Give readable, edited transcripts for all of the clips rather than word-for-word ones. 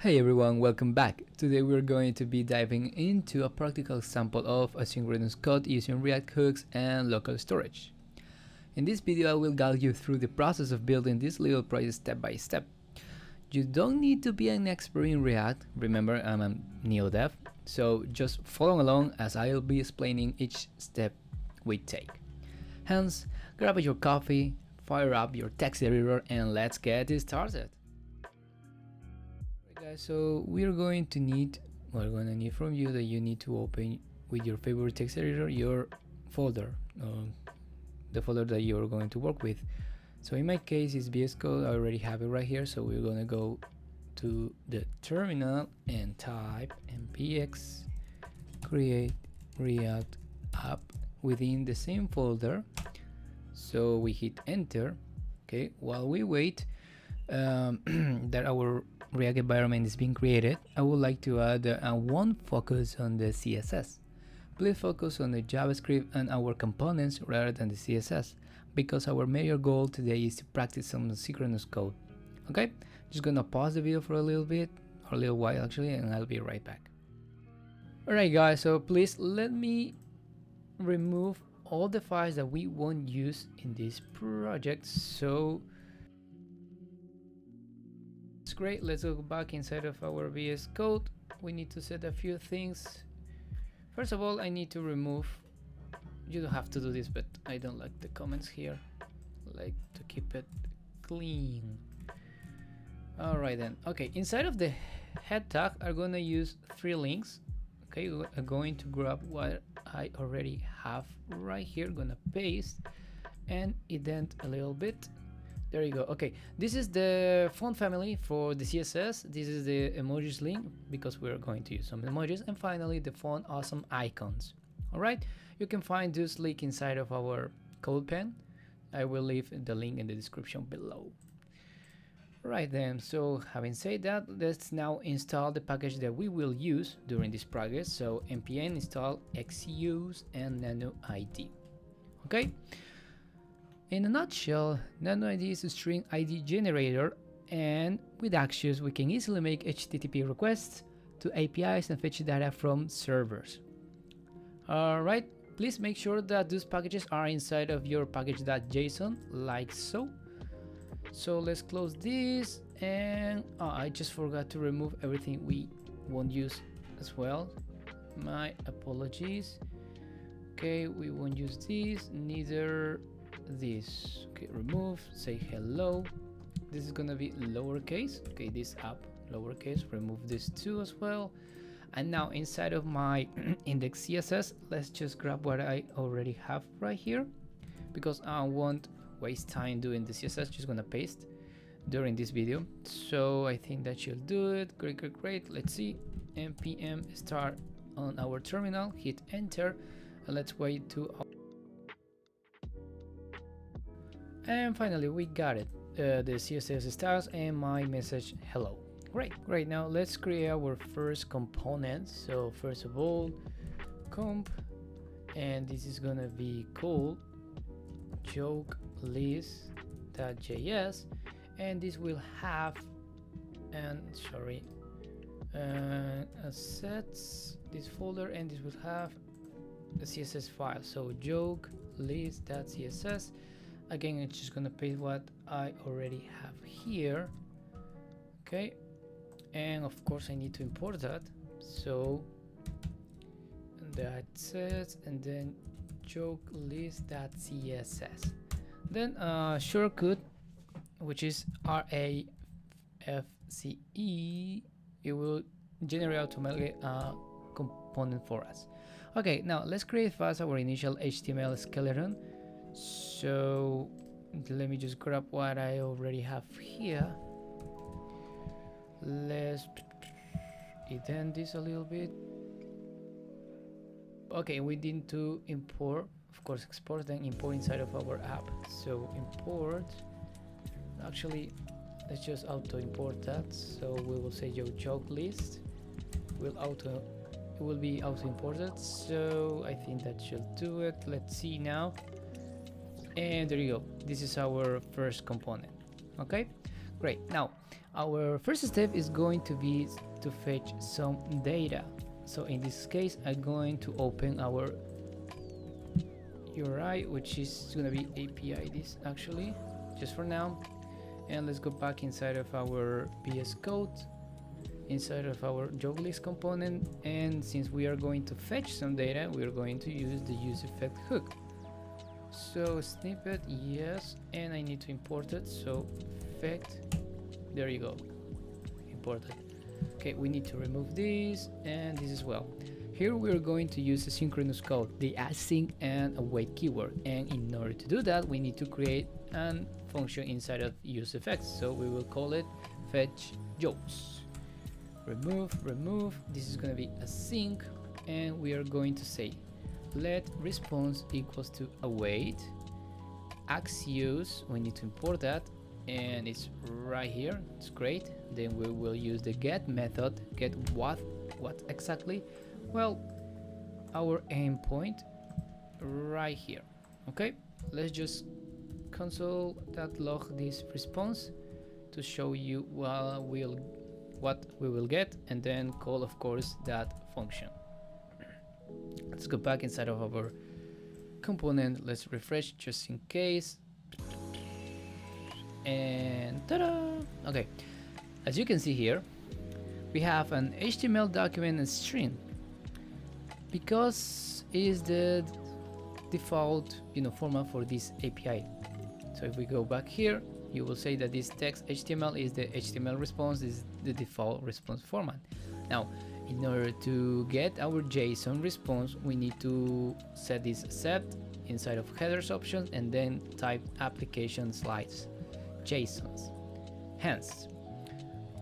Hey everyone, welcome back. Today we're going to be diving into a practical example of asynchronous code using React hooks and local storage. In this video I will guide you through the process of building this little project step by step. You don't need to be an expert in React, remember I'm a neo-dev, so just follow along as I'll be explaining each step we take. Hence, grab your coffee, fire up your text editor and let's get it started. Guys, so we're going to need from you that you need to open with your favorite text editor your folder, the folder that you're going to work with. So in my case it's VS Code. I already have it right here, so we're gonna go to the terminal and type npx create react app within the same folder. So we hit enter. Okay, while we wait that our React environment is being created, I would like to add a one focus on the CSS. Please focus on the JavaScript and our components rather than the CSS, because our major goal today is to practice some synchronous code. Okay, just gonna pause the video for a little while actually, and I'll be right back. Alright guys, so please let me remove all the files that we won't use in this project. So great, let's go back inside of our VS Code. We need to set a few things. First of all, I need to remove, you don't have to do this, but I don't like the comments here. I like to keep it clean. Alright then, okay, inside of the head tag I'm gonna use 3 links. Okay, I'm going to grab what I already have right here, gonna paste and indent a little bit. There you go. Okay, this is the font family for the CSS. This is the emojis link because we're going to use some emojis, and finally the font awesome icons. All right, you can find this link inside of our code pen. I will leave the link in the description below. Right then, so having said that, let's now install the package that we will use during this project. So npm install Axios and nanoid. Okay. In a nutshell, nanoid is a string ID generator, and with Axios we can easily make HTTP requests to APIs and fetch data from servers. Alright, please make sure that those packages are inside of your package.json, like so. So let's close this, and I just forgot to remove everything we won't use as well. My apologies. Okay, we won't use this, neither this. Okay, remove, say hello. This is gonna be lowercase. Okay, this app lowercase, remove this too as well. And now inside of my index CSS, let's just grab what I already have right here, because I won't waste time doing the CSS, just gonna paste during this video. So I think that should do it. Great. Let's see, npm start on our terminal, hit enter, and let's wait to. And finally we got it, the CSS starts and my message hello. Great, now let's create our first component. So first of all, comp, and this is gonna be called joke list.js, and this will have assets, this folder, and this will have a CSS file. So joke list.css. Again, it's just gonna paste what I already have here. Okay, and of course I need to import that. So that's it, and then joke list.css. Then shortcut, which is RAFCE, it will generate automatically a component for us. Okay, now let's create fast our initial HTML skeleton. So let me just grab what I already have here. Let's indent this a little bit. Okay, we need to import, of course export, then import inside of our app. So import, actually let's just auto import that. So we will say your joke list will it will be auto imported. So I think that should do it. Let's see now. And there you go, this is our first component. Okay, great. Now Our first step is going to be to fetch some data. So in this case, I'm going to open our URI, which is going to be API this actually, just for now. And let's go back inside of our VS Code, inside of our joke list component. And since we are going to fetch some data, we are going to use the useEffect hook. So snippet, yes, and I need to import it. So effect, there you go, imported. Okay, we need to remove this and this as well. Here we are going to use asynchronous code, the async and await keyword. And in order to do that, we need to create a function inside of useEffects. So we will call it fetch jokes. Remove. This is going to be async, and we are going to say let response equals to await Axios. We need to import that, and it's right here. It's great. Then we will use the get method. Get what exactly? Well, our endpoint right here. Okay, let's just console.log this response to show you what we will get, and then call, of course, that function. Let's go back inside of our component. Let's refresh just in case. And ta-da! Okay, as you can see here, we have an HTML document and string, because it is the default format for this API. So if we go back here, you will say that this text HTML is the HTML response, is the default response format. Now, in order to get our JSON response, we need to set this accept inside of headers options and then type application slides JSONs. Hence,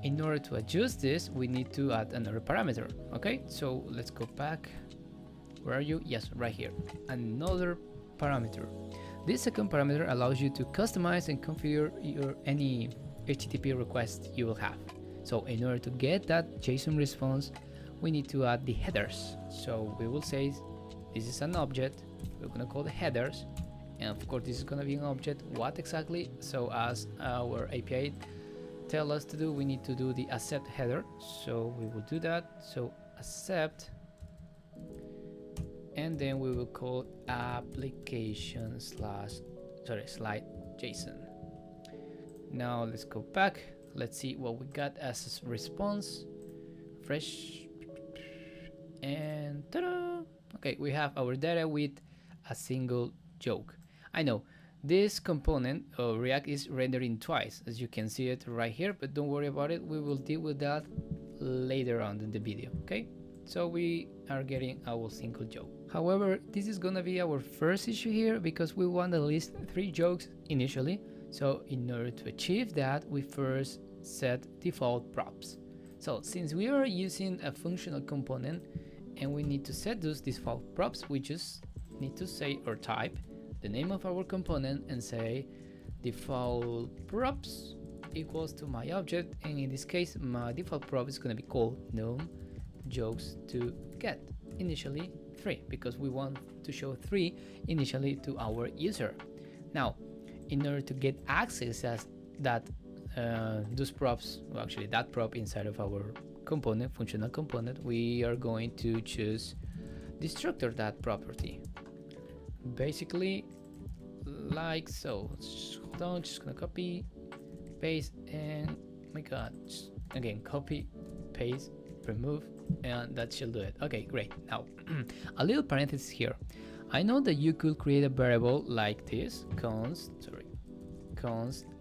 in order to adjust this, we need to add another parameter. Okay, so let's go back. Where are you? Yes, right here. Another parameter. This second parameter allows you to customize and configure any HTTP request you will have. So in order to get that JSON response, we need to add the headers. So we will say this is an object. We're going to call the headers, and of course this is going to be an object. What exactly? So as our API tell us to do, we need to do the accept header. So we will do that. So accept, and then we will call application slide JSON. Now let's go back. Let's see what we got as a response. Fresh, and ta-da! Okay, we have our data with a single joke. I know this component of React is rendering twice, as you can see it right here, but don't worry about it. We will deal with that later on in the video. Okay, so we are getting our single joke. However, this is gonna be our first issue here, because we want at least 3 jokes initially. So in order to achieve that, we first set default props. So since we are using a functional component and we need to set those default props, we just need to say or type the name of our component and say default props equals to my object, and in this case my default prop is going to be called num jokes to get, initially 3, because we want to show 3 initially to our user. Now, in order to get access as that those props, well, actually that prop inside of our component, functional component, we are going to choose destructor that property, basically like so. Hold on, just gonna copy, paste, and my god, just, again, copy, paste, remove, and that should do it. Okay, great. Now a little parenthesis here. I know that you could create a variable like this, const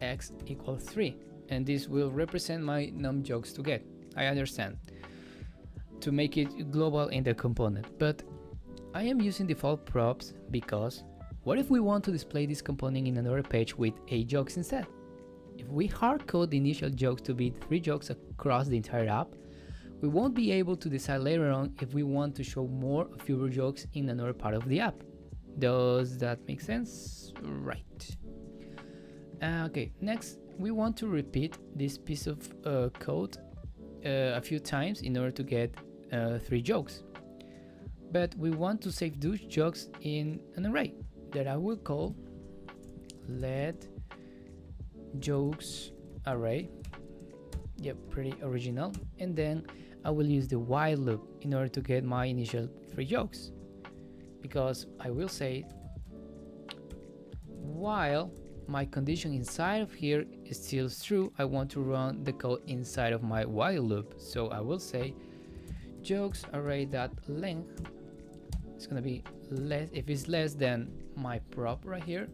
x equals 3, and this will represent my num jokes to get. I understand, to make it global in the component, but I am using default props because what if we want to display this component in another page with 8 jokes instead? If we hard code the initial jokes to be 3 jokes across the entire app, we won't be able to decide later on if we want to show more or fewer jokes in another part of the app. Does that make sense? Right. Okay, next we want to repeat this piece of code a few times in order to get 3 jokes. But we want to save those jokes in an array that I will call let jokes array. Yep, pretty original. And then I will use the while loop in order to get my initial 3 jokes, because I will say while my condition inside of here is still true, I want to run the code inside of my while loop. So I will say jokes array dot length is gonna be less. If it's less than my prop right here,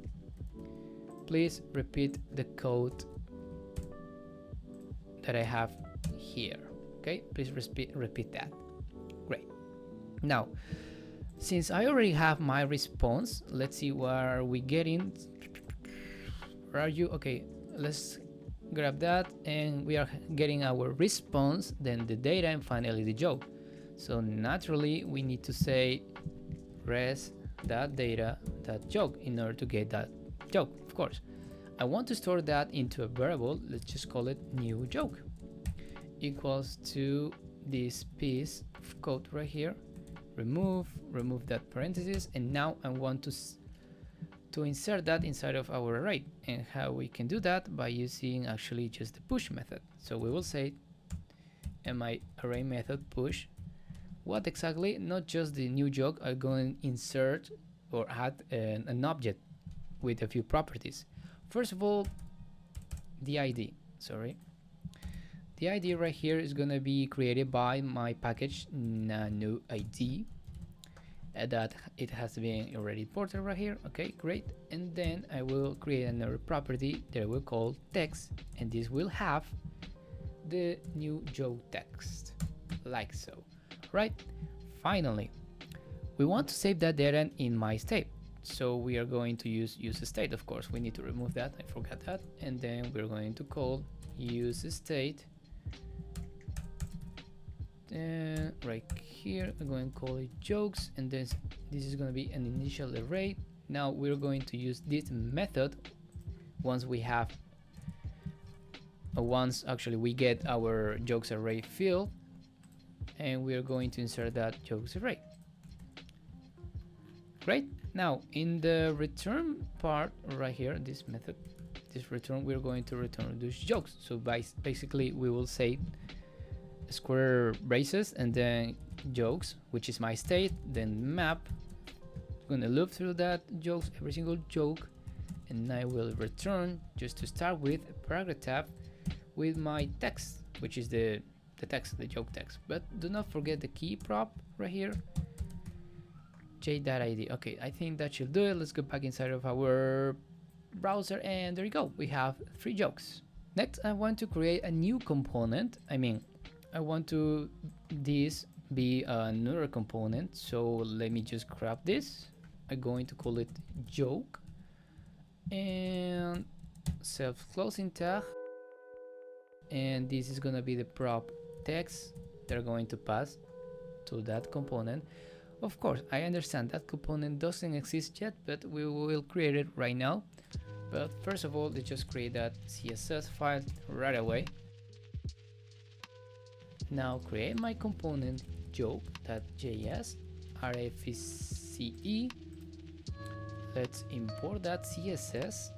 please repeat the code that I have here. Okay, please repeat that. Great. Now, since I already have my response, let's see where are we getting. Where are you? Okay, let's grab that, and we are getting our response, then the data, and finally the joke. So naturally we need to say res.data.joke in order to get that joke. Of course, I want to store that into a variable. Let's just call it new joke equals to this piece of code right here. Remove that parenthesis, and now I want to insert that inside of our array. And how we can do that? By using actually just the push method. So we will say my array method push. What exactly? Not just the new joke. I'm going to insert or add an object with a few properties. First of all, the ID. The ID right here is going to be created by my package nano ID. That it has been already imported right here. Okay, great. And then I will create another property that I will call text, and this will have the new joke text, like so. Right. Finally, we want to save that data in my state, so we are going to use state. Of course, we need to remove that. I forgot that. And then we're going to call use state. Right here I'm going to call it jokes, and then this is going to be an initial array. Now we're going to use this method once we have once actually we get our jokes array filled, and we are going to insert that jokes array. Great. Now in the return part right here, this method, this return, we're going to return those jokes. So basically we will say square braces and then jokes, which is my state, then map. I'm gonna loop through that jokes, every single joke, and I will return, just to start with, a paragraph tab with my text, which is the text, the joke text. But do not forget the key prop right here, j.id. Okay, I think that should do it. Let's go back inside of our browser, and there you go, we have 3 jokes. Next, I want to create a new component. I want to this be another component, so let me just grab this. I'm going to call it joke and self-closing tag, and this is gonna be the prop text they're going to pass to that component. Of course, I understand that component doesn't exist yet, but we will create it right now. But first of all, let's just create that CSS file right away. Now create my component joke.js rfce. Let's import that CSS,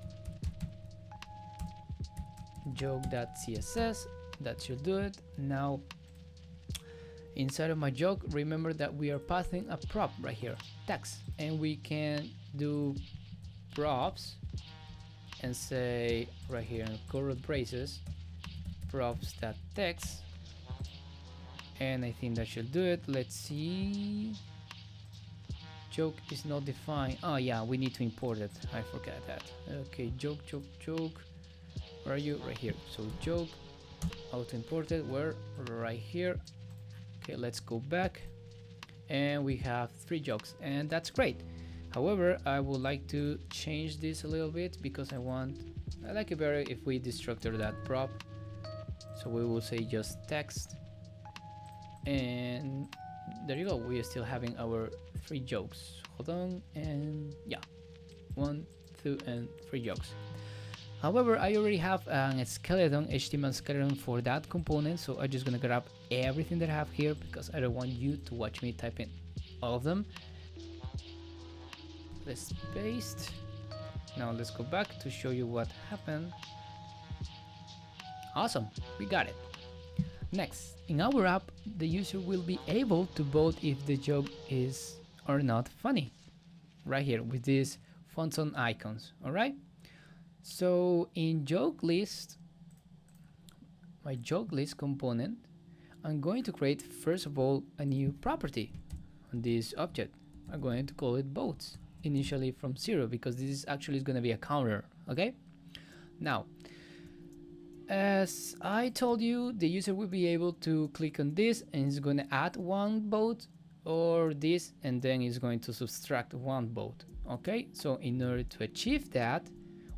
joke.css. That should do it. Now inside of my joke, remember that we are passing a prop right here, text, and we can do props and say right here in curly braces props.text, and I think that should do it. Let's see, joke is not defined. Oh yeah, we need to import it, I forgot that. Okay, joke, where are you? Right here. So joke auto imported, where? Right here. Okay, let's go back, and we have 3 jokes, and that's great. However, I would like to change this a little bit because I like it better if we destructor that prop. So we will say just text, and there you go, we are still having our 3 jokes. Hold on, and yeah, 1, 2, and 3 jokes. However, I already have a skeleton, HTML skeleton for that component, so I'm just gonna grab everything that I have here because I don't want you to watch me type in all of them. Let's paste. Now let's go back to show you what happened. Awesome, we got it. Next, in our app, the user will be able to vote if the joke is or not funny. Right here with these fonts on icons, alright? So in joke list, my joke list component, I'm going to create first of all a new property on this object. I'm going to call it votes, initially from 0, because this is actually going to be a counter, okay? Now, as I told you, the user will be able to click on this and it's going to add one vote, or this, and then it's going to subtract one vote. Okay, so in order to achieve that,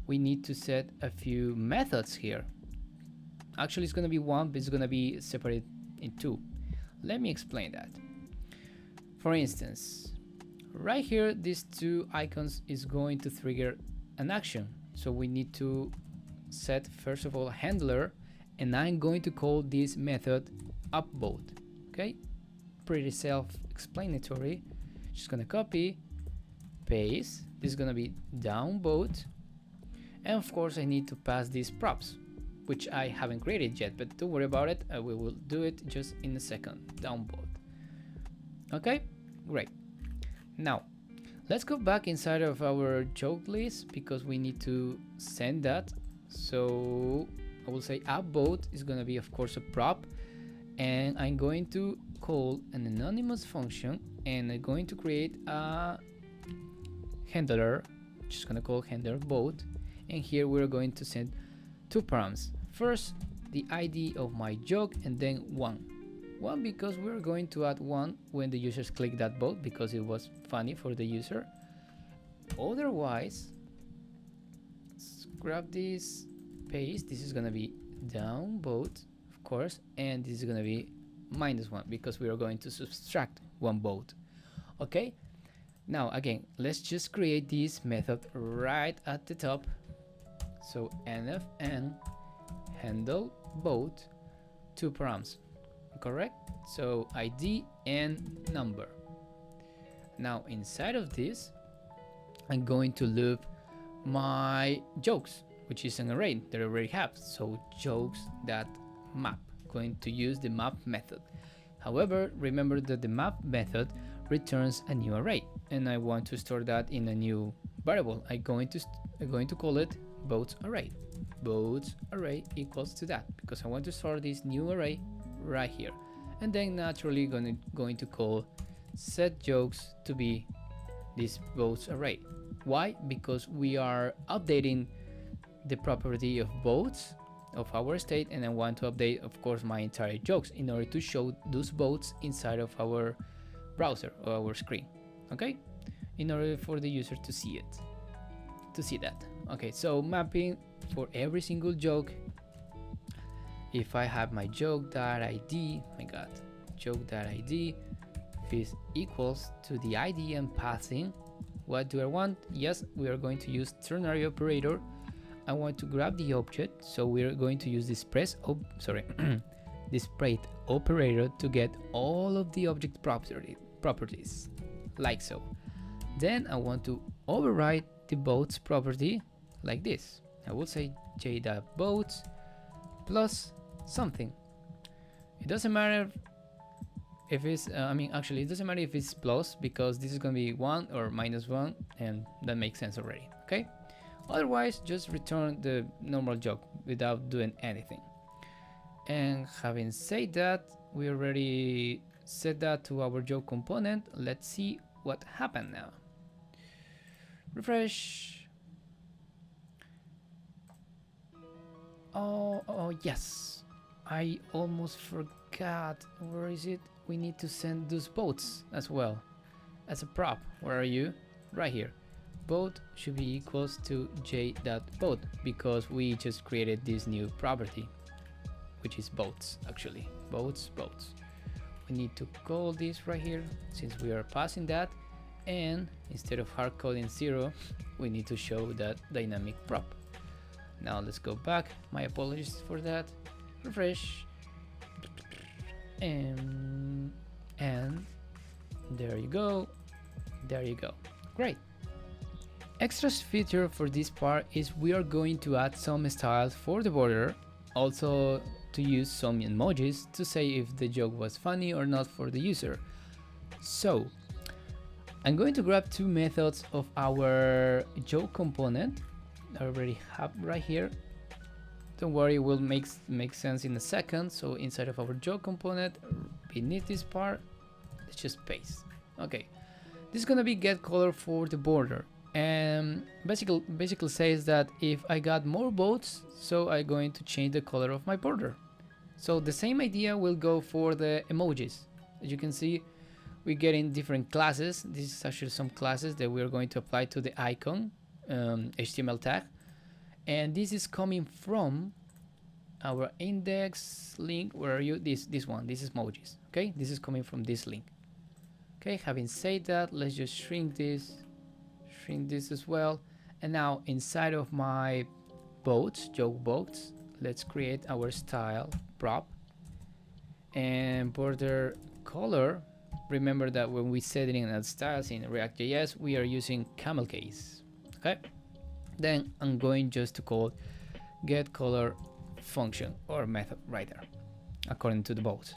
we need to set a few methods here. Actually, it's going to be one, but it's going to be separated in two. Let me explain that. For instance, right here, these two icons is going to trigger an action. So we need to set first of all a handler, and I'm going to call this method upvote. Okay, pretty self-explanatory. Just gonna copy, paste. This is gonna be downvote, and of course I need to pass these props, which I haven't created yet, but don't worry about it. We will do it just in a second. Downvote. Okay, great. Now let's go back inside of our joke list because we need to send that. So I will say upvote is gonna be of course a prop, and I'm going to call an anonymous function, and I'm going to create a handler, which is going to call handler vote, and here we're going to send two params. First, the ID of my joke, and then one because we're going to add one when the users click that vote because it was funny for the user. Otherwise, let's grab this, paste. This is going to be downvote, of course, and this is going to be -1 because we are going to subtract one vote. Okay, now again, let's just create this method right at the top. So nfn handle vote, two params, correct? So ID and number. Now inside of this, I'm going to loop my jokes, which is an array that I already have. So jokes that map, going to use the map method. However, remember that the map method returns a new array, and I want to store that in a new variable. I'm going to call it votes array. Votes array equals to that because I want to store this new array right here, and then naturally going to call set jokes to be this votes array. Why? Because we are updating the property of votes of our state, and I want to update of course my entire jokes in order to show those votes inside of our browser or our screen. Okay, in order for the user to see it, to see that. Okay, so mapping for every single joke. If I have my joke.id, my god, joke.id, this equals to the ID I'm passing. What do I want? Yes, we are going to use ternary operator. I want to grab the object, so we're going to use this display operator to get all of the object properties, like so. Then I want to override the votes property like this. I will say j.votes plus something. It doesn't matter if it's actually it doesn't matter if it's plus, because this is going to be 1 or -1, and that makes sense already. Okay, otherwise just return the normal joke without doing anything. And having said that, we already set that to our joke component. Let's see what happened now. Refresh. Oh yes, I almost forgot. Where is it? We need to send those votes as well as a prop. Where are you? Right here. Vote should be equals to j.vote because we just created this new property, which is votes. Actually, votes. We need to call this right here since we are passing that, and instead of hard coding 0, we need to show that dynamic prop. Now let's go back. My apologies for that. Refresh. And there you go. Great. Extras feature for this part is we are going to add some styles for the border, also to use some emojis to say if the joke was funny or not for the user. So I'm going to grab two methods of our joke component I already have right here. Don't worry, it will make sense in a second. So inside of our joke component, beneath this part, let's just paste. Okay, this is gonna be get color for the border, and basically says that if I got more votes, so I'm going to change the color of my border. So the same idea will go for the emojis. As you can see, we're getting different classes. This is actually some classes that we're going to apply to the icon HTML tag, and this is coming from our index link. Where are you? This one. This is emojis. Okay, this is coming from this link. Okay, having said that, let's just shrink this as well. And now inside of my boats, joke boats, let's create our style prop and border color. Remember that when we set it in as styles in React.js, we are using camel case. Okay, then I'm going just to call get color function or method right there, according to the boat.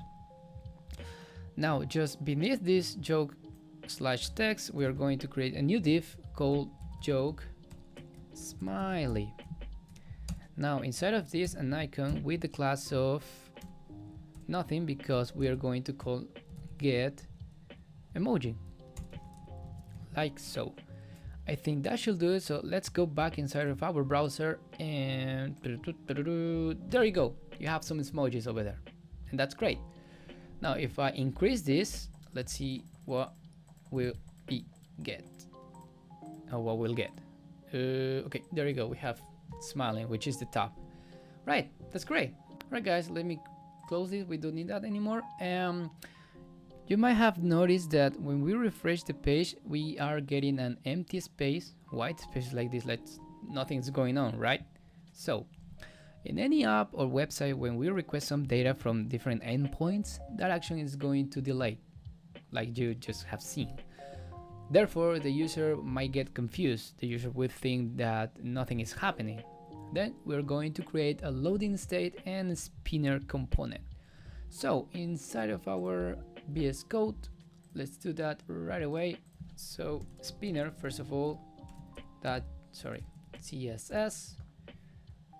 Now just beneath this joke slash text, we are going to create a new div called joke smiley. Now inside of this, an icon with the class of nothing, because we are going to call get emoji, like so. I think that should do it. So let's go back inside of our browser, and there you go. You have some emojis over there, and that's great. Now if I increase this, let's see what will we get, or what we'll get. Okay, there you go. We have smiling, which is the top. Right, that's great. Right guys, let me close this. We don't need that anymore. You might have noticed that when we refresh the page, we are getting an empty space, white space like this, like nothing's going on, right? So in any app or website, when we request some data from different endpoints, that action is going to delay, like you just have seen. Therefore, the user might get confused. The user would think that nothing is happening. Then we're going to create a loading state and a spinner component. So inside of our VS Code, let's do that right away. So spinner, first of all, CSS.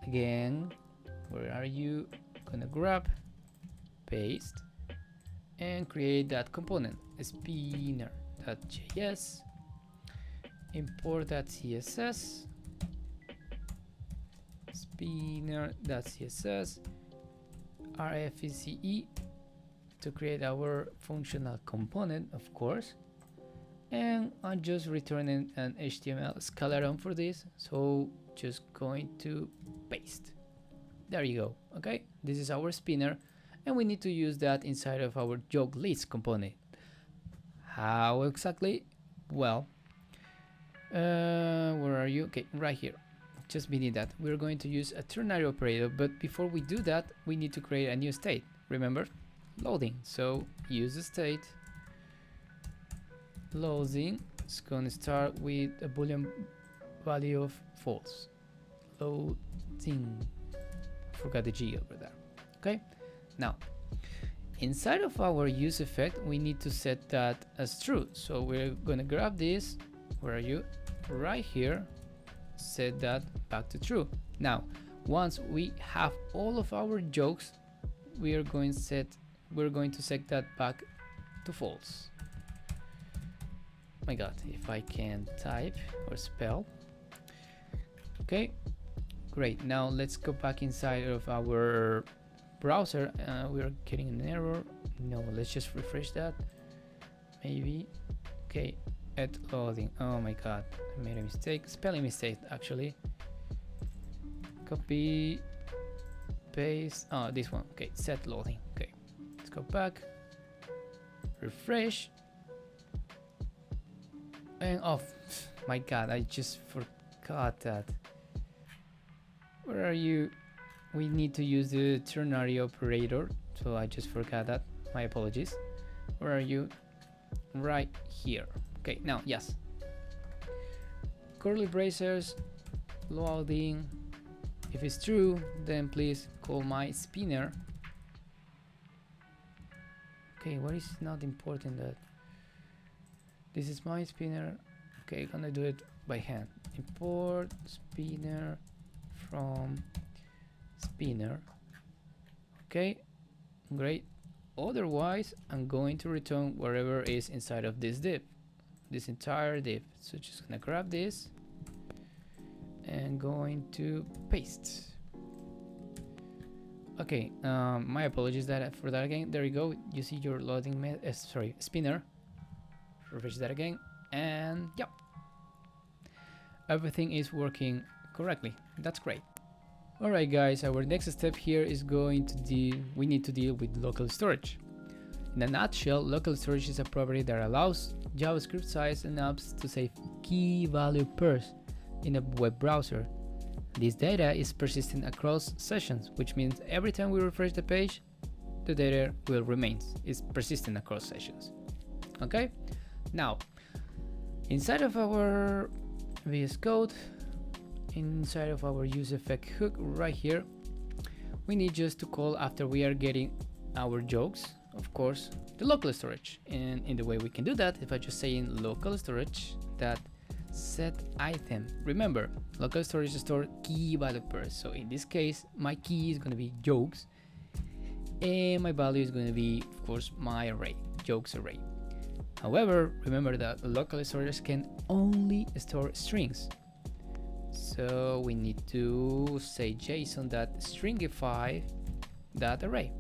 Again, where are you? Gonna grab, paste, and create that component, spinner.js, import that CSS, spinner.css, rfce to create our functional component, of course, and I'm just returning an HTML skeleton for this, so just going to paste. There you go. Okay, this is our spinner, and we need to use that inside of our joke list component. How exactly? Well, where are you? Okay, right here. Just beneath that, we're going to use a ternary operator, but before we do that, we need to create a new state. Remember, loading. So use the state loading. It's going to start with a boolean value of false. Loading. Forgot the G over there. Okay, now inside of our use effect, we need to set that as true. So we're going to grab this. Where are you? Right here. Set that back to true. Now once we have all of our jokes, we're going to set that back to false. My god, if I can type or spell. Okay, great. Now let's go back inside of our browser. We're getting an error. No, let's just refresh that. Maybe. Okay, at loading. Oh my god, I made a mistake, spelling mistake actually. Copy, paste. Oh, this one. Okay, set loading. Okay, let's go back, refresh, and off. My god, I just forgot that. Where are you? We need to use the ternary operator, so I just forgot that. My apologies. Where are you? Right here. Okay, now yes. Curly braces, loading. If it's true, then please call my spinner Okay, what is not important? That this is my spinner. Okay, gonna do it by hand. Import spinner from spinner. Okay, great. Otherwise, I'm going to return whatever is inside of this div, this entire div. So just gonna grab this and going to paste. Okay, my apologies for that again. There you go. You see your loading spinner. Refresh that again, and yep, everything is working correctly. That's great. Alright guys, our next step here is we need to deal with local storage. In a nutshell, local storage is a property that allows JavaScript sites and apps to save key value pairs in a web browser. This data is persistent across sessions, which means every time we refresh the page, the data will remain. It's persistent across sessions. Okay? Now, inside of our VS Code, inside of our useEffect hook right here, we need just to call, after we are getting our jokes, of course, the local storage. And in the way we can do that, if I just say in local storage that set item, remember local storage store key value pairs. So in this case, my key is going to be jokes, and my value is going to be, of course, my array, jokes array. However, remember that local storage can only store strings. So we need to say JSON that stringify that array.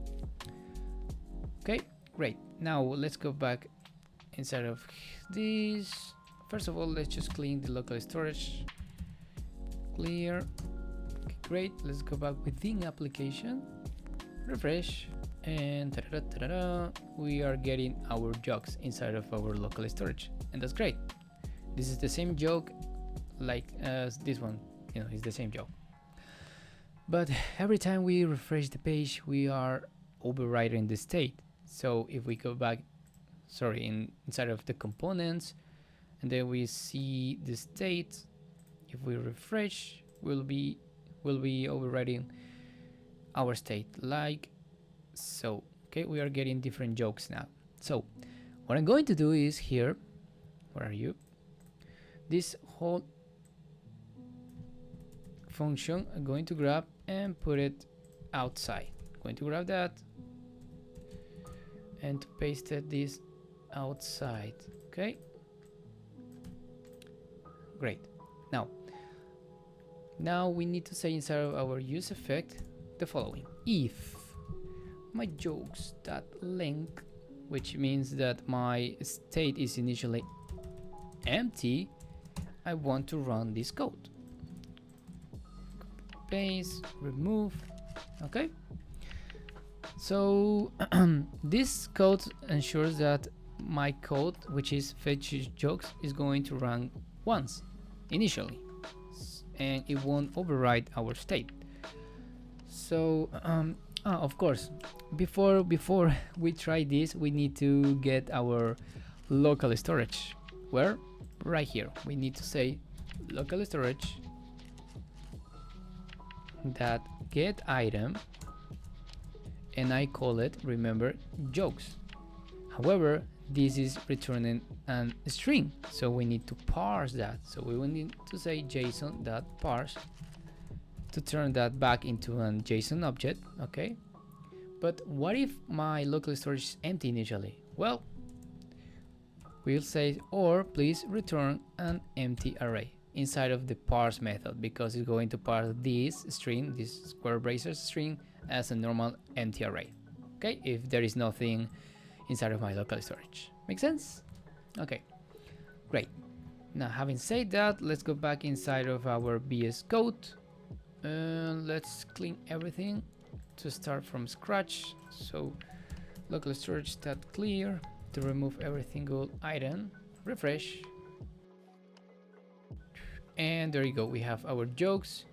Okay, great. Now let's go back inside of this. First of all, let's just clean the local storage. Clear. Okay, great. Let's go back within application. Refresh. And we are getting our jokes inside of our local storage. And that's great. This is the same joke like as this one, you know, it's the same joke. But every time we refresh the page, we are overriding the state. So if we go back, inside of the components, and then we see the state, if we refresh, we'll be overriding our state like so. Okay, we are getting different jokes now. So what I'm going to do is here, where are you? This whole function I'm going to grab and put it outside. I'm going to grab that and to paste this outside. Okay, great. Now we need to say inside of our useEffect the following: if my jokes that length, which means that my state is initially empty, I want to run this code. Paste, remove. Okay, so this code ensures that my code, which is fetch jokes, is going to run once initially, and it won't override our state. So of course, before we try this, we need to get our local storage. Where? Right here. We need to say local storage that get item, and I call it, remember, jokes. However, this is returning a string, so we need to parse that. So we will need to say JSON.parse to turn that back into a JSON object. Okay, but what if my local storage is empty initially? Well, we'll say, or please return an empty array inside of the parse method, because it's going to parse this string, this square braces string, as a normal empty array. Okay, if there is nothing inside of my local storage. Make sense? Okay, great. Now, having said that, let's go back inside of our VS Code. Let's clean everything to start from scratch. So local storage stat clear to remove every single item. Refresh, and there you go. We have our jokes.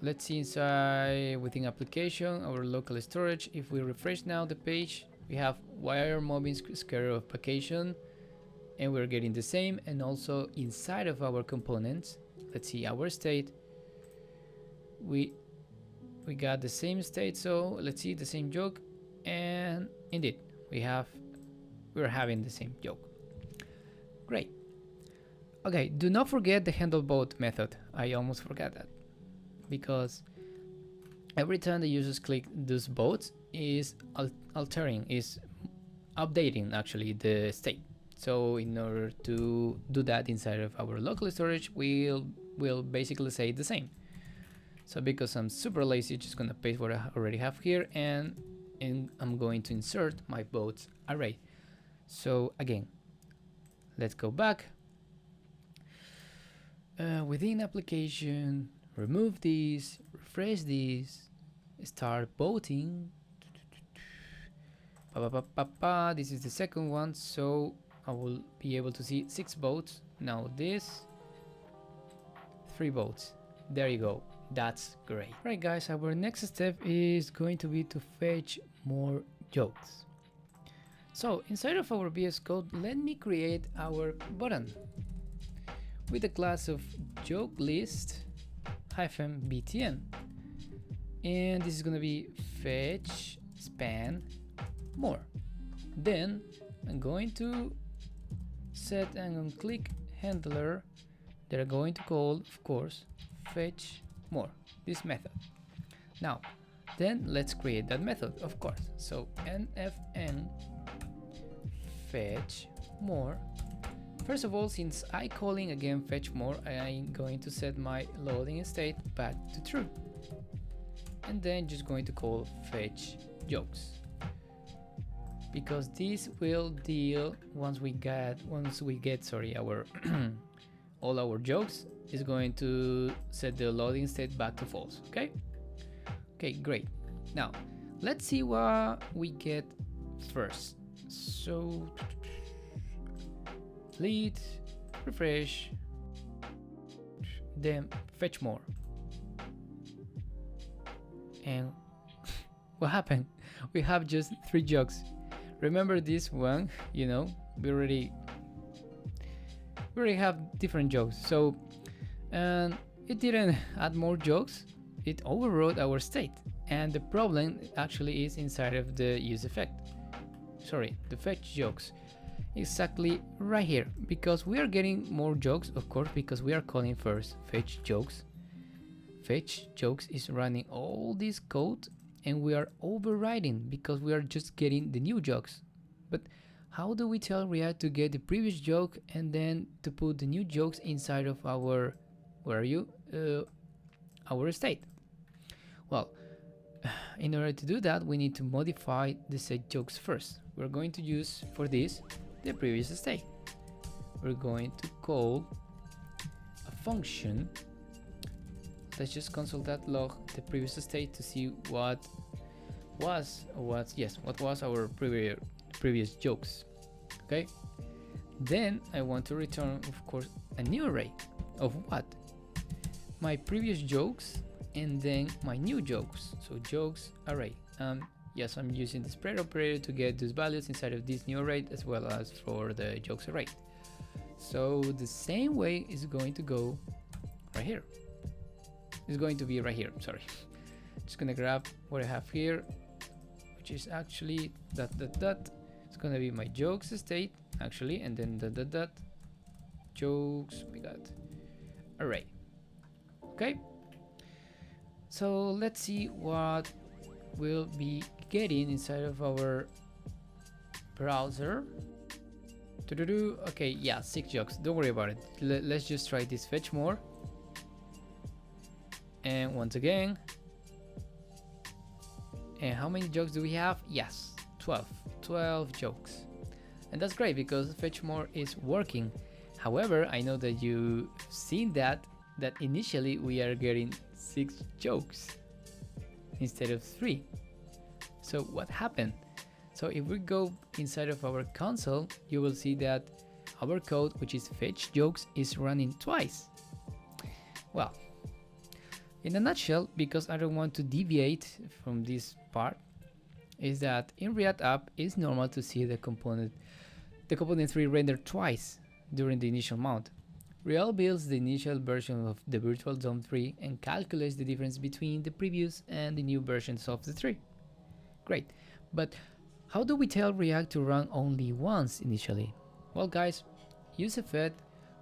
Let's see inside within application our local storage. If we refresh now the page, we have wire moving square of vacation, and we're getting the same. And also inside of our components, let's see our state. We got the same state, so let's see the same joke, and indeed we're having the same joke. Great. Okay, do not forget the handle both method. I almost forgot that, because every time the users click those boats is altering, is updating actually the state. So in order to do that inside of our local storage, we'll basically say the same. So because I'm super lazy, just gonna paste what I already have here, and I'm going to insert my boats array. So again, let's go back. Within application, remove these, refresh these, start boating. This is the second one, so I will be able to see 6 boats. Now this, 3 boats. There you go. That's great. Right guys, our next step is going to be to fetch more jokes. So inside of our VS Code, let me create our button with the class of joke list -btn, and this is going to be fetch span more. Then I'm going to set an onClick handler that are going to call, of course, fetch more, this method. Now then let's create that method, of course. So nfn fetch more. First of all, since I calling again fetch more, I'm going to set my loading state back to true, and then just going to call fetch jokes, because this will deal once we get our all our jokes is going to set the loading state back to false. Okay, great. Now let's see what we get first. So lead, refresh, then fetch more, and what happened? We have just 3 jokes. Remember this one, you know, we already have different jokes. So and it didn't add more jokes, it overrode our state, and the problem actually is inside of the use effect, the fetch jokes, exactly right here, because we are getting more jokes, of course, because we are calling first fetch jokes. Fetch jokes is running all this code, and we are overriding because we are just getting the new jokes. But how do we tell React to get the previous joke and then to put the new jokes inside of our our state? Well, in order to do that, we need to modify the set jokes first. We're going to use for this the previous state. We're going to call a function. Let's just console that log the previous state to see what was our previous jokes. Okay, then I want to return, of course, a new array of what? My previous jokes and then my new jokes. So jokes array. Yes, I'm using the spread operator to get those values inside of this new array as well as for the jokes array. So the same way is going to go right here. It's going to be right here, sorry. Just gonna grab what I have here, which is actually that. It's gonna be my jokes state actually, and then that jokes we got array. Okay, so let's see what we'll be getting inside of our browser. Okay, yeah, 6 jokes, don't worry about it. Let's just try this fetch more, and once again, and how many jokes do we have? Yes, 12 jokes, and that's great because fetch more is working. However, I know that you've seen that initially we are getting 6 jokes instead of 3. So what happened? So if we go inside of our console, you will see that our code, which is fetch jokes, is running twice. Well, in a nutshell, because I don't want to deviate from this part, is that in React app it's normal to see the component 3 rendered twice during the initial mount. React builds the initial version of the virtual DOM 3 and calculates the difference between the previous and the new versions of the tree. Great, but How do we tell React to run only once initially? Well guys, useEffect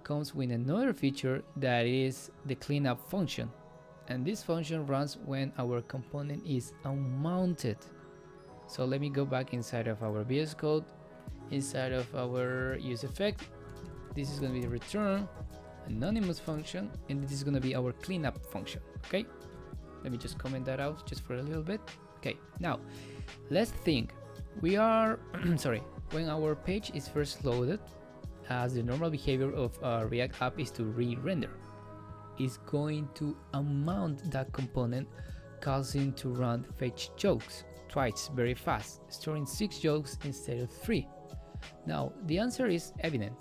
comes with another feature that is the cleanup function, and this function runs when our component is unmounted. So let me go back inside of our VS Code, inside of our useEffect. This is going to be the return anonymous function, and this is going to be our cleanup function. Okay, let me just comment that out just for a little bit. Okay, now let's think. We are sorry, when our page is first loaded, as the normal behavior of a React app is to re-render, it's going to unmount that component, causing to run fetch jokes twice very fast, storing 6 jokes instead of 3. Now the answer is evident.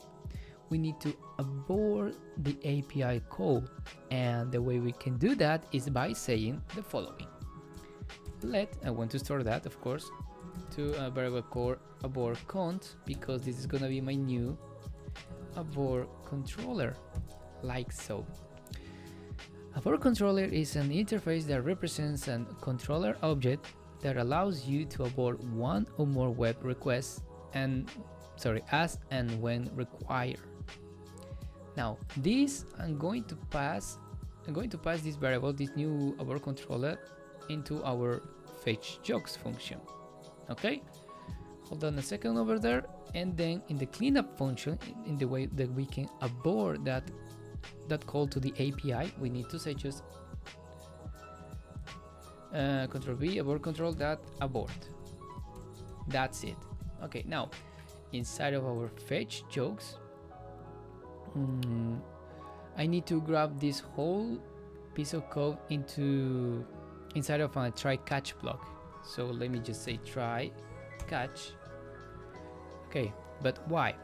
We need to abort the API call, and the way we can do that is by saying the following. I want to store that, of course, to a variable called abort cont, because this is gonna be my new abort controller, like so. Abort controller is an interface that represents a controller object that allows you to abort one or more web requests as and when required. Now this I'm going to pass this variable, this new abort controller, into our fetch jokes function. Okay, hold on a second over there, and then in the cleanup function, in the way that we can abort that call to the API, we need to say just control B abort control that abort. That's it. Okay, now inside of our fetch jokes, I need to grab this whole piece of code inside of a try catch block. So let me just say try catch. Okay, but why?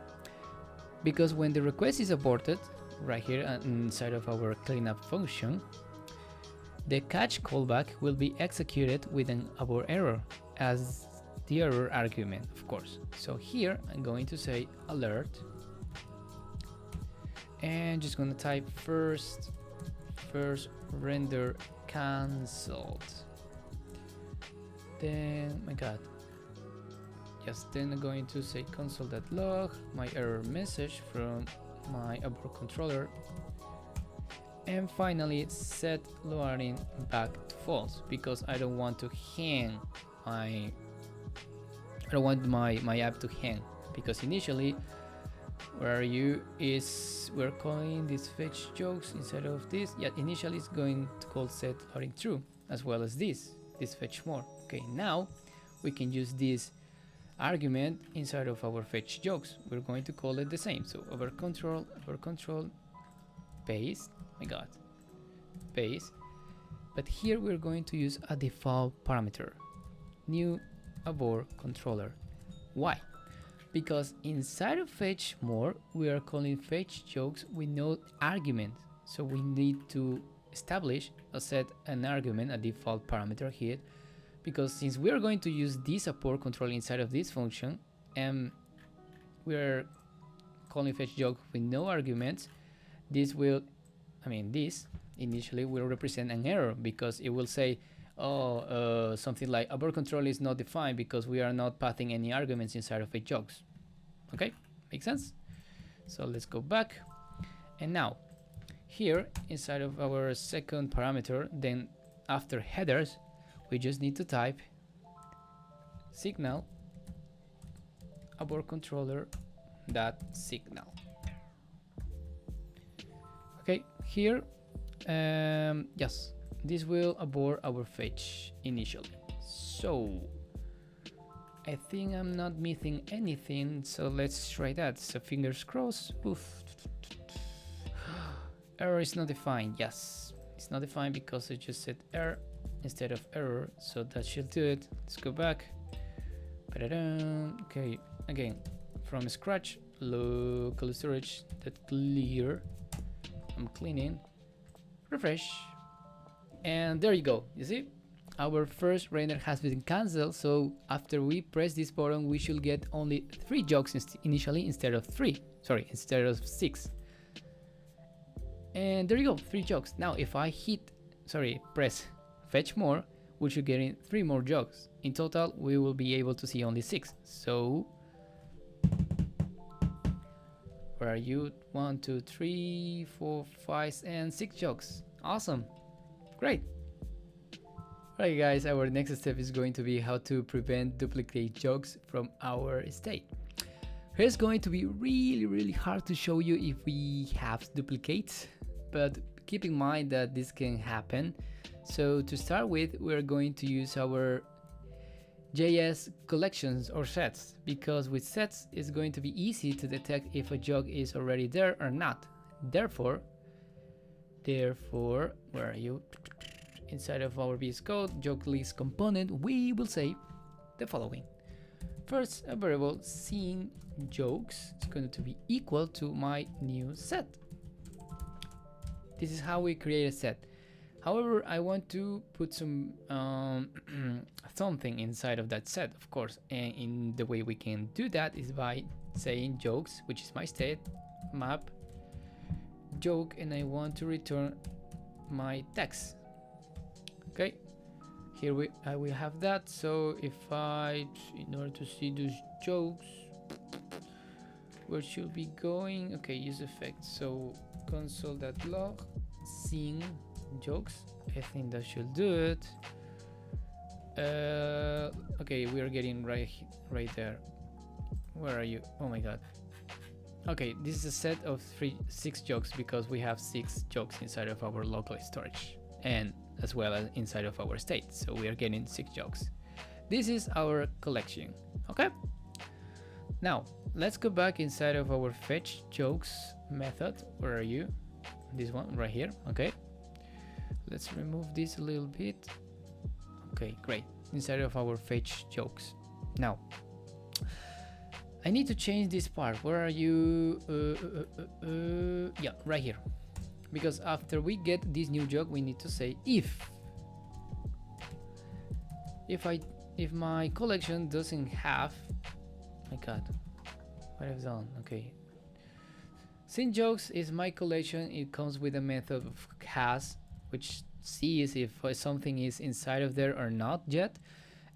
Because when the request is aborted right here inside of our cleanup function, the catch callback will be executed with an abort error as the error argument, of course. So here I'm going to say alert, and just gonna type first render cancelled. Then my god, yes, then I'm going to say console.log my error message from my abort controller, and finally set loading back to false, because I don't want to hang my app to hang, because initially we're calling this fetch jokes instead of this. Yeah, initially it's going to call set loading true, as well as this fetch more. Okay, now we can use this argument inside of our fetch jokes. We're going to call it the same. So abort control paste, paste, but here we're going to use a default parameter, new abort controller. Why? Because inside of fetch more, we are calling fetch jokes with no argument. So we need to establish an argument, a default parameter here, because since we are going to use this abort control inside of this function, and we're calling fetch joke with no arguments, this initially will represent an error, because it will say, something like abort control is not defined because we are not passing any arguments inside of fetch jokes. Okay, makes sense? So let's go back, and now here inside of our second parameter, then after headers, we just need to type signal abort controller dot signal. Okay, here yes, this will abort our fetch initially. So I think I'm not missing anything, so let's try that. So fingers crossed. Oof. Error is not defined. Yes, it's not defined because I just said error instead of error, so that should do it. Let's go back. Okay, again from scratch, local storage that clear. I'm cleaning, refresh, and there you go. You see, our first render has been cancelled. So after we press this button, we should get only 3 jokes initially instead of 6. And there you go, 3 jokes. Now if I press fetch more, we should get in 3 more jokes. In total, we will be able to see only 6. So, where are you? 1, 2, 3, 4, 5, and 6 jokes. Awesome. Great. Alright guys, our next step is going to be how to prevent duplicate jokes from our state. It's going to be really hard to show you if we have duplicates, but keep in mind that this can happen. So to start with, we're going to use our JS collections or sets, because with sets it's going to be easy to detect if a joke is already there or not. Therefore, where are you? Inside of our VS Code joke list component, we will say the following. First, a variable scene jokes is going to be equal to my new set. This is how we create a set. However, I want to put some something inside of that set, of course, and in the way we can do that is by saying jokes, which is my state, map joke, and I want to return my text. Okay, here I will have that. So if in order to see those jokes, where should we going? Okay, use effect. So console.log scene jokes. I think that should do it. Okay, we are getting right there. Where are you? Oh my god. Okay, this is a set of 6 jokes because we have 6 jokes inside of our local storage and as well as inside of our state. So we are getting 6 jokes. This is our collection. Okay. Now let's go back inside of our fetch jokes method. Where are you? This one right here. Okay. Let's remove this a little bit. Okay, great. Inside of our fetch jokes. Now, I need to change this part. Where are you? Yeah, right here. Because after we get this new joke, we need to say if my collection doesn't have. My God, what have I done? Okay. Scene jokes is my collection. It comes with a method of has, which sees if something is inside of there or not yet,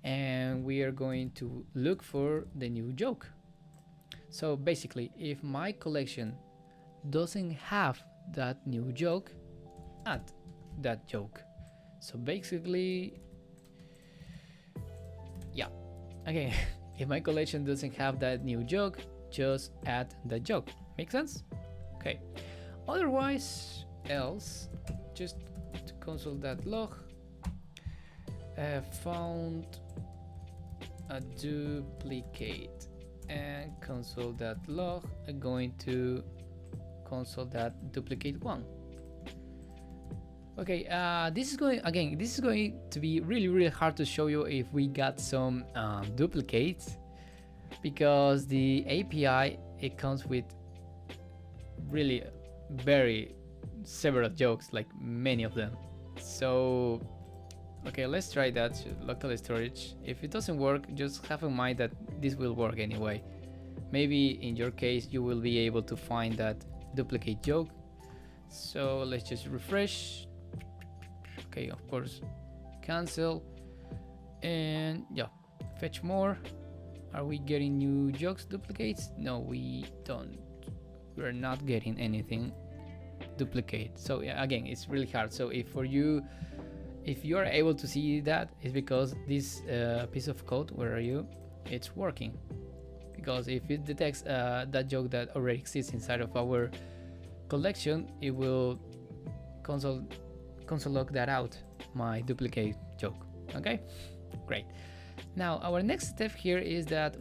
and we are going to look for the new joke. So basically, if my collection doesn't have that new joke, add that joke. So basically, yeah, okay. If my collection doesn't have that new joke, just add the joke. Make sense? Okay. Otherwise, else, just console.log found a duplicate, and console.log going to console.duplicate1. Okay, this is going to be really hard to show you if we got some duplicates, because the API, it comes with really very several jokes, like many of them. So okay, let's try that local storage. If it doesn't work, just have in mind that this will work anyway. Maybe in your case you will be able to find that duplicate joke. So let's just refresh. Okay, of course, cancel, and yeah, fetch more. Are we getting new jokes duplicates? No, we don't. We're not getting anything duplicate. So yeah, again, it's really hard. So if you are able to see that, it's because this piece of code, where are you? It's working. Because if it detects that joke that already exists inside of our collection, it will console log that out, my duplicate joke. Okay, great. Now our next step here is that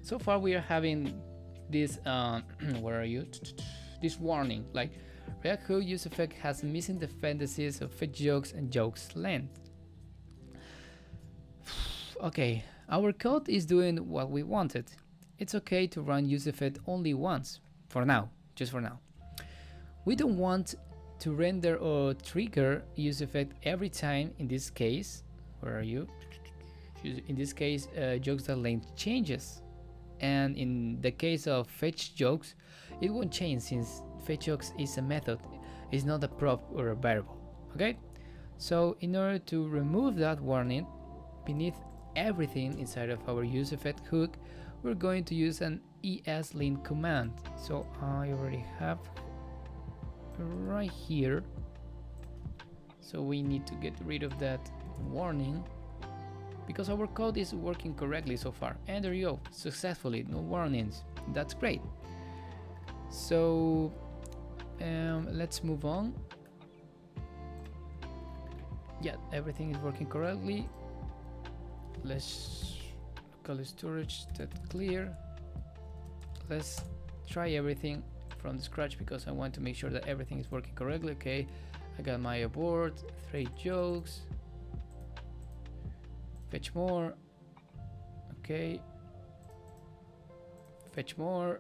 so far we are having this where are you? This warning, like React Hook use effect has missing dependencies of fetch jokes and jokes length. Okay, our code is doing what we wanted. It's okay to run use effect only once for now, just for now. We don't want to render or trigger use effect every time. In this case, where are you? In this case, jokes that length changes. And in the case of fetch jokes, it won't change since fetch jokes is a method, it's not a prop or a variable. Okay, So in order to remove that warning beneath everything inside of our use effect hook, we're going to use an ES-link command. So I already have right here. So we need to get rid of that warning because our code is working correctly so far. And there you go, successfully, no warnings. That's great. So let's move on. Yeah, everything is working correctly. Let's LocalStorage that clear. Let's try everything from scratch because I want to make sure that everything is working correctly. Okay, I got my abort, 3 jokes, fetch more. Okay, fetch more.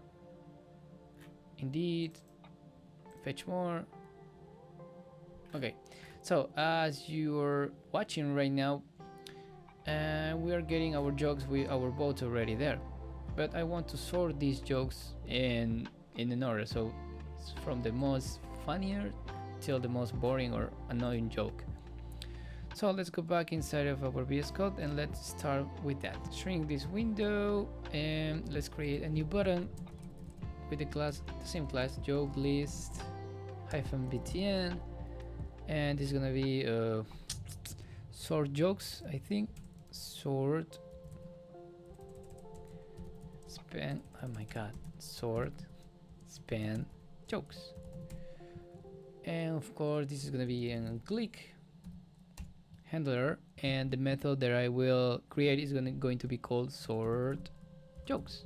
Indeed, fetch more. Okay, so as you're watching right now, we are getting our jokes with our bots already there, but I want to sort these jokes in an order, so it's from the most funnier till the most boring or annoying joke. So let's go back inside of our VS Code and let's start with that. Shrink this window and let's create a new button with the same class, joke list -btn, and this is gonna be sort jokes, I think. Sort span, oh my god, sort span jokes, and of course this is gonna be an onClick handler, and the method that I will create is going to be called sort jokes.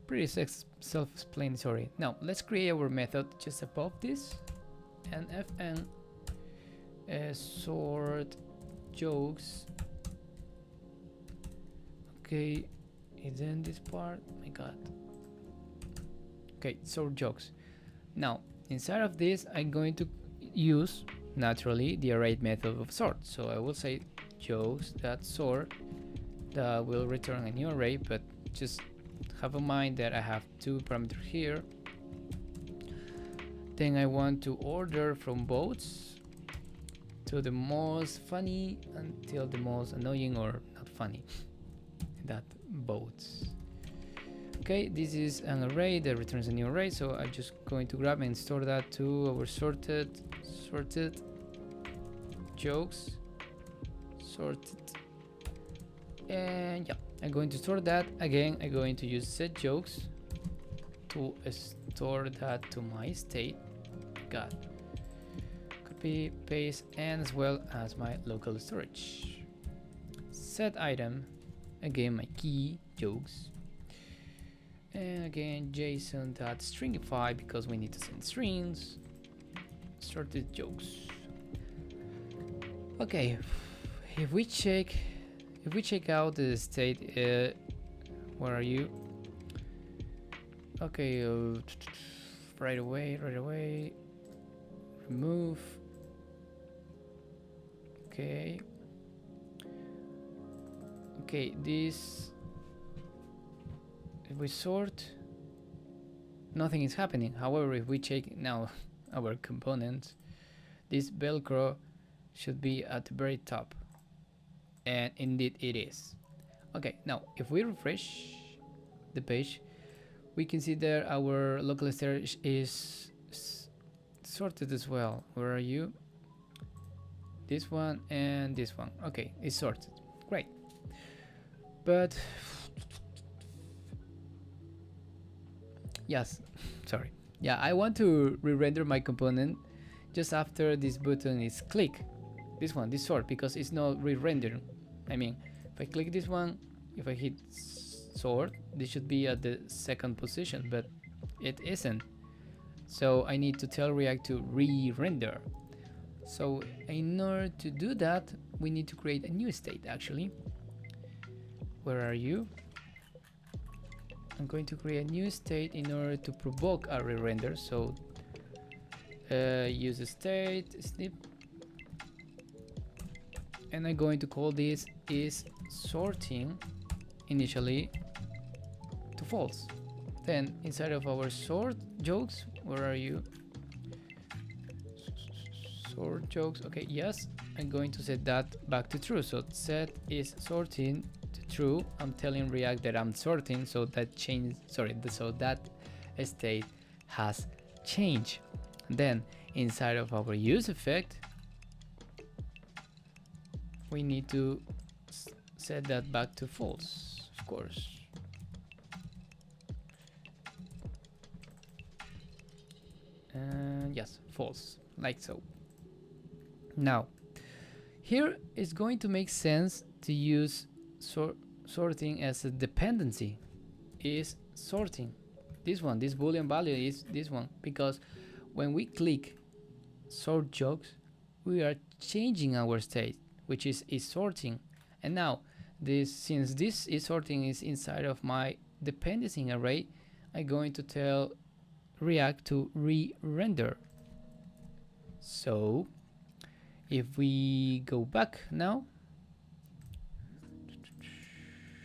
Pretty self-explanatory. Now let's create our method just above this, and fn sort jokes. Okay, is in this part, oh my god. Okay, sort jokes. Now inside of this I'm going to use naturally the array method of sort, so I will say jokes.sort, that will return a new array, but just have in mind that I have 2 parameters here. Then I want to order from boats to the most funny until the most annoying or not funny. That boats. Okay, this is an array that returns a new array, so I'm just going to grab and store that to our sorted jokes, sorted, and yeah, I'm going to store that. Again, I'm going to use set jokes to store that to my state. God, copy, paste, and as well as my local storage. Set item, again my key jokes, and again JSON.stringify because we need to send strings. Sorted jokes. Okay, if we check out the state, where are you? Okay, right away. Remove. Okay, this, if we sort, nothing is happening. However, if we check now our components, this velcro should be at the very top, and indeed it is. Okay, now if we refresh the page, we can see that our local storage is sorted as well. Where are you? This one and this one. Okay, it's sorted. Great. But yes, sorry. Yeah, I want to re-render my component just after this button is click. This one, this sort, because it's not re-rendering. I mean, if I click this one, if I hit sort, this should be at the second position, but it isn't. So I need to tell React to re-render. So in order to do that, we need to create a new state actually. Where are you? I'm going to create a new state in order to provoke a re-render. So use a state snip, and I'm going to call this is sorting initially to false. Then inside of our sort jokes, where are you? sort jokes. Okay, yes, I'm going to set that back to true. So set is sorting to true. I'm telling React that I'm sorting, so that change, sorry, so that state has changed. Then inside of our use effect, we need to set that back to false, of course. And yes, false, like so. Now, here it's going to make sense to use sorting as a dependency. Is sorting. This one, this boolean value is this one, because when we click sort jokes, we are changing our state, which is sorting. And now, since this is sorting is inside of my dependency array, I'm going to tell React to re-render. So if we go back now,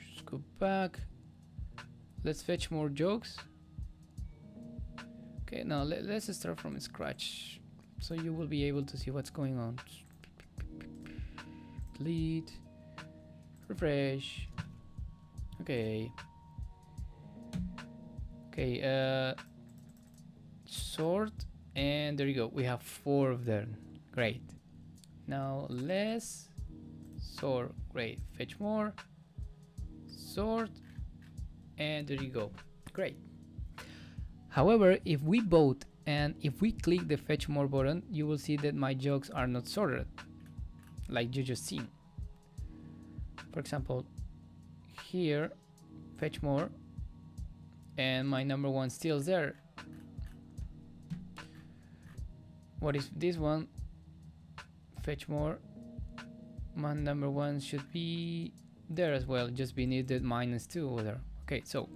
let's go back, let's fetch more jokes. Okay, now let's start from scratch so you will be able to see what's going on. Delete, refresh. Okay, sort, and there you go, we have 4 of them. Great. Now let's sort. Great. Fetch more, sort, and there you go. Great. However, if we vote and if we click the fetch more button, you will see that my jokes are not sorted, like you just seen. For example, here, fetch more, and my number 1 still there. What is this one? Fetch more, my number 1 should be there as well, just beneath the -2 over there. Okay, so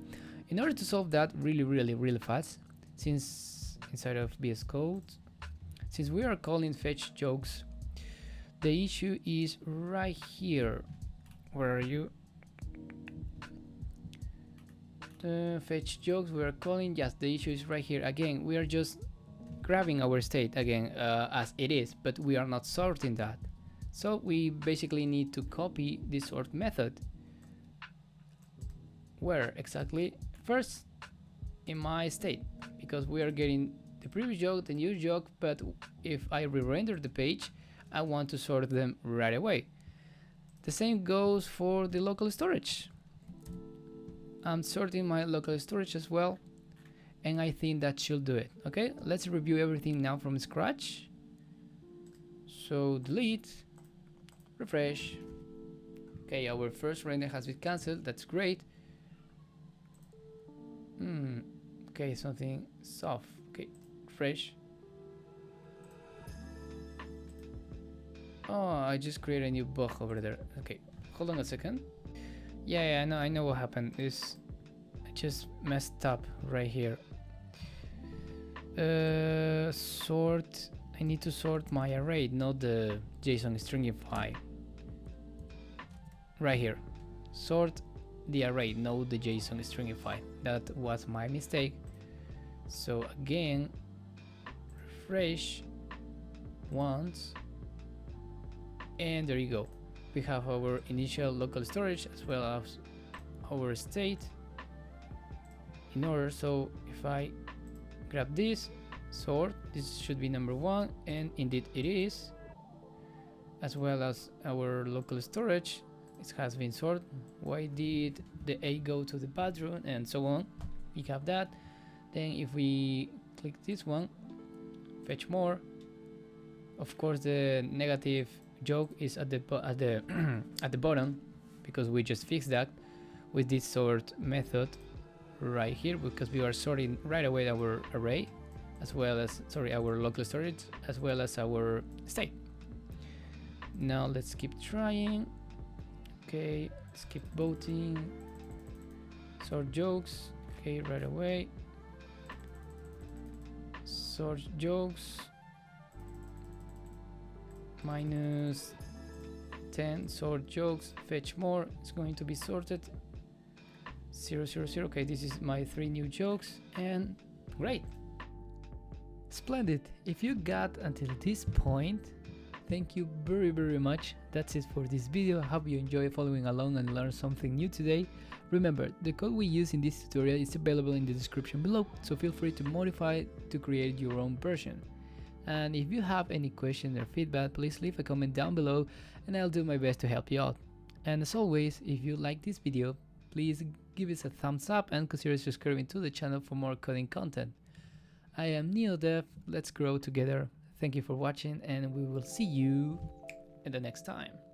in order to solve that really fast, since inside of VS Code, since we are calling fetch jokes, the issue is right here. Where are you? Fetch jokes we are calling, yes, the issue is right here. Again, we are just grabbing our state again as it is, but we are not sorting that. So we basically need to copy this sort method. Where exactly? First, in my state, because we are getting the previous joke, the new joke, but if I re-render the page, I want to sort them right away. The same goes for the local storage. I'm sorting my local storage as well, and I think that should do it. Okay, let's review everything now from scratch. So delete, refresh. Okay, our first render has been cancelled. That's great. Okay, something soft. Okay, refresh. Oh, I just created a new bug over there. Okay, hold on a second. Yeah, I know what happened. I just messed up right here. Sort. I need to sort my array, not the JSON stringify. Right here. Sort the array, not the JSON stringify. That was my mistake. So again, refresh once, and there you go. We have our initial local storage as well as our state in order. So if I grab this, sort, this should be number 1, and indeed it is, as well as our local storage. It has been sorted. Why did the A go to the bathroom, and so on? We have that. Then if we click this one, fetch more, of course the negative joke is at the at the bottom, because we just fixed that with this sort method right here, because we are sorting right away our array as well as, sorry, our local storage as well as our state. Now let's keep trying. Okay, let's keep voting. Sort jokes. Okay, right away. Sort jokes. -10. Sort jokes. Fetch more. It's going to be sorted. 0, 0, 0. Okay, this is my 3 new jokes, and great. Splendid! If you got until this point, thank you very much. That's it for this video. I hope you enjoy following along and learn something new today. Remember, the code we use in this tutorial is available in the description below, so feel free to modify it to create your own version. And if you have any questions or feedback, please leave a comment down below and I'll do my best to help you out. And as always, if you like this video, please give us a thumbs up and consider subscribing to the channel for more coding content. I am NeoDev, let's grow together. Thank you for watching and we will see you in the next time.